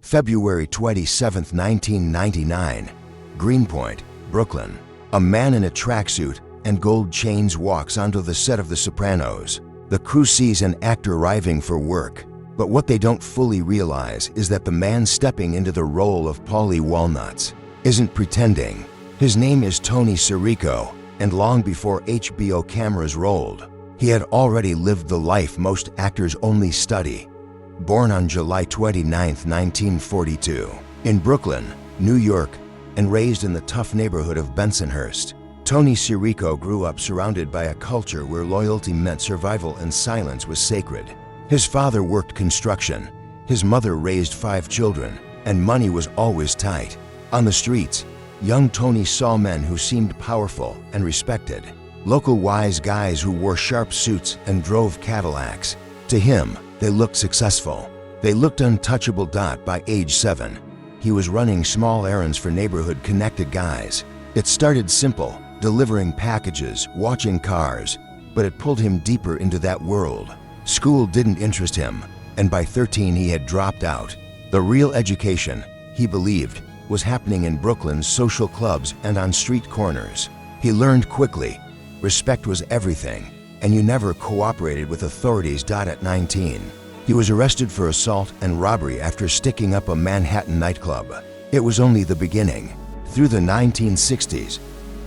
February 27, 1999, Greenpoint, Brooklyn. A man in a tracksuit and gold chains walks onto the set of The Sopranos. The crew sees an actor arriving for work, but what they don't fully realize is that the man stepping into the role of Paulie Walnuts isn't pretending. His name is Tony Sirico, and long before HBO cameras rolled, he had already lived the life most actors only study. Born on July 29, 1942, in Brooklyn, New York, and raised in the tough neighborhood of Bensonhurst, Tony Sirico grew up surrounded by a culture where loyalty meant survival and silence was sacred. His father worked construction, his mother raised 5 children, and money was always tight. On the streets, young Tony saw men who seemed powerful and respected. Local wise guys who wore sharp suits and drove Cadillacs. To him, they looked successful. They looked untouchable. By age 7, he was running small errands for neighborhood-connected guys. It started simple, delivering packages, watching cars, but it pulled him deeper into that world. School didn't interest him, and by 13 he had dropped out. The real education, he believed, was happening in Brooklyn's social clubs and on street corners. He learned quickly, respect was everything, and you never cooperated with authorities. At 19, he was arrested for assault and robbery after sticking up a Manhattan nightclub. It was only the beginning. Through the 1960s,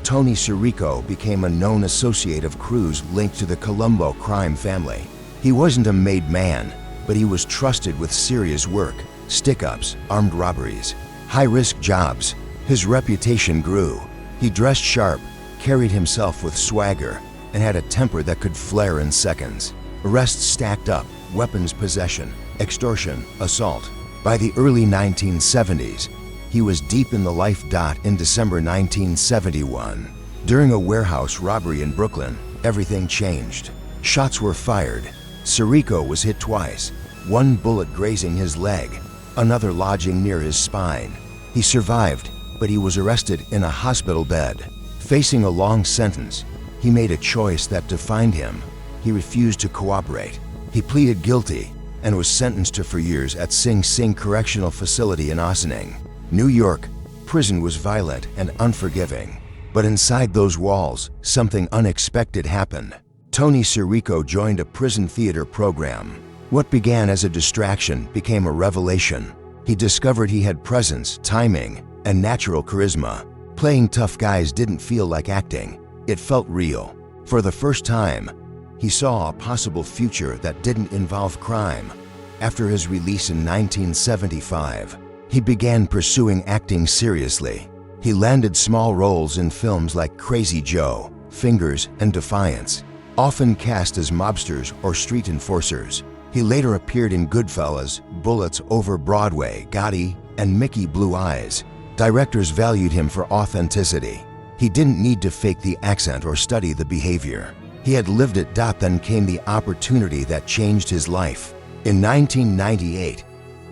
Tony Sirico became a known associate of crews linked to the Colombo crime family. He wasn't a made man, but he was trusted with serious work, stick-ups, armed robberies, high-risk jobs. His reputation grew. He dressed sharp, carried himself with swagger, and had a temper that could flare in seconds. Arrests stacked up, weapons possession, extortion, assault. By the early 1970s, he was deep in the life. In December 1971, during a warehouse robbery in Brooklyn, everything changed. Shots were fired. Sirico was hit twice, one bullet grazing his leg, another lodging near his spine. He survived, but he was arrested in a hospital bed. Facing a long sentence, he made a choice that defined him. He refused to cooperate. He pleaded guilty and was sentenced to 4 years at Sing Sing Correctional Facility in Ossining, New York. Prison was violent and unforgiving. But inside those walls, something unexpected happened. Tony Sirico joined a prison theater program. What began as a distraction became a revelation. He discovered he had presence, timing, and natural charisma. Playing tough guys didn't feel like acting. It felt real. For the first time, he saw a possible future that didn't involve crime. After his release in 1975, he began pursuing acting seriously. He landed small roles in films like Crazy Joe, Fingers, and Defiance, often cast as mobsters or street enforcers. He later appeared in Goodfellas, Bullets Over Broadway, Gotti, and Mickey Blue Eyes. Directors valued him for authenticity. He didn't need to fake the accent or study the behavior. He had lived it. Then came the opportunity that changed his life. In 1998,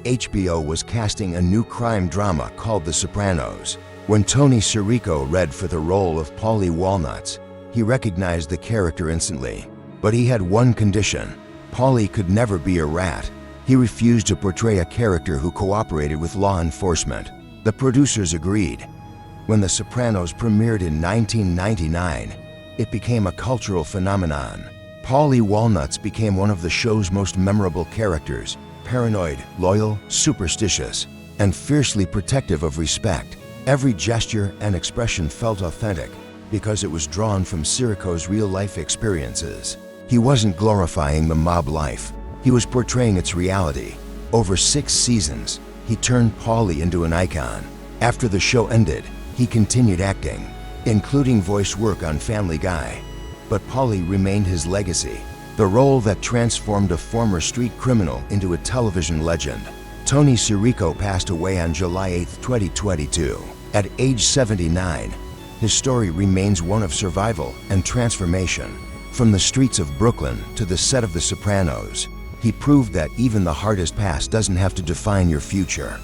HBO was casting a new crime drama called The Sopranos. When Tony Sirico read for the role of Paulie Walnuts, he recognized the character instantly. But he had one condition: Paulie could never be a rat. He refused to portray a character who cooperated with law enforcement. The producers agreed. When The Sopranos premiered in 1999, it became a cultural phenomenon. Paulie Walnuts became one of the show's most memorable characters, paranoid, loyal, superstitious, and fiercely protective of respect. Every gesture and expression felt authentic because it was drawn from Sirico's real-life experiences. He wasn't glorifying the mob life. He was portraying its reality. Over 6 seasons, he turned Paulie into an icon. After the show ended, he continued acting, including voice work on Family Guy. But Paulie remained his legacy, the role that transformed a former street criminal into a television legend. Tony Sirico passed away on July 8, 2022. At age 79, his story remains one of survival and transformation. From the streets of Brooklyn to the set of The Sopranos, he proved that even the hardest past doesn't have to define your future.